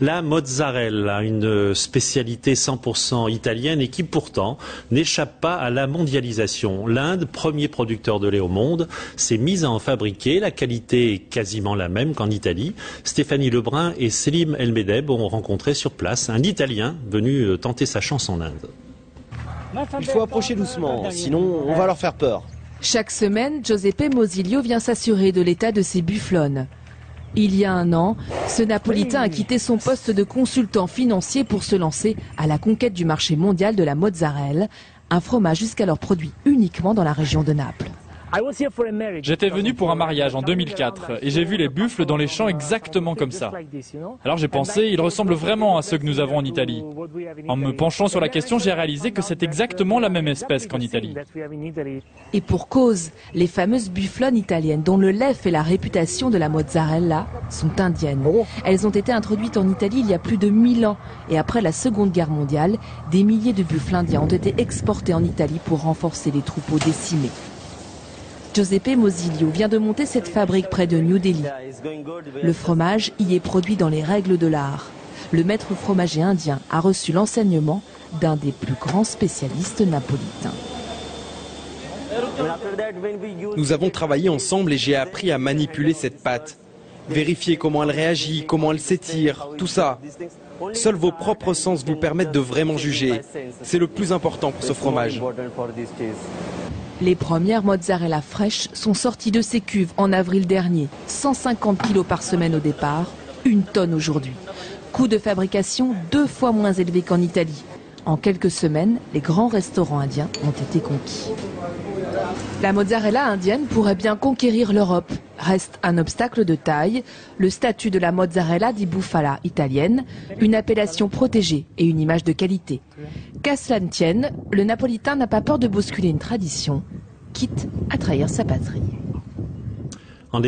La mozzarella, une spécialité 100% italienne et qui pourtant n'échappe pas à la mondialisation. L'Inde, premier producteur de lait au monde, s'est mise à en fabriquer. La qualité est quasiment la même qu'en Italie. Stéphanie Lebrun et Selim El-Medeb ont rencontré sur place un Italien venu tenter sa chance en Inde. Il faut approcher doucement, sinon on va leur faire peur. Chaque semaine, Giuseppe Mosilio vient s'assurer de l'état de ses bufflones. Il y a un an, ce Napolitain a quitté son poste de consultant financier pour se lancer à la conquête du marché mondial de la mozzarella, un fromage jusqu'alors produit uniquement dans la région de Naples. J'étais venu pour un mariage en 2004 et j'ai vu les buffles dans les champs exactement comme ça. Alors j'ai pensé, ils ressemblent vraiment à ceux que nous avons en Italie. En me penchant sur la question, j'ai réalisé que c'est exactement la même espèce qu'en Italie. Et pour cause, les fameuses bufflones italiennes, dont le lait fait la réputation de la mozzarella, sont indiennes. Elles ont été introduites en Italie il y a plus de 1000 ans. Et après la Seconde Guerre mondiale, des milliers de buffles indiens ont été exportés en Italie pour renforcer les troupeaux décimés. Giuseppe Mosilio vient de monter cette fabrique près de New Delhi. Le fromage y est produit dans les règles de l'art. Le maître fromager indien a reçu l'enseignement d'un des plus grands spécialistes napolitains. Nous avons travaillé ensemble et j'ai appris à manipuler cette pâte. Vérifier comment elle réagit, comment elle s'étire, tout ça. Seuls vos propres sens vous permettent de vraiment juger. C'est le plus important pour ce fromage. Les premières mozzarella fraîches sont sorties de ces cuves en avril dernier. 150 kilos par semaine au départ, 1 tonne aujourd'hui. Coût de fabrication 2 fois moins élevé qu'en Italie. En quelques semaines, les grands restaurants indiens ont été conquis. La mozzarella indienne pourrait bien conquérir l'Europe. Reste un obstacle de taille, le statut de la mozzarella di bufala italienne, une appellation protégée et une image de qualité. Qu'à cela ne tienne, le Napolitain n'a pas peur de bousculer une tradition, quitte à trahir sa patrie. En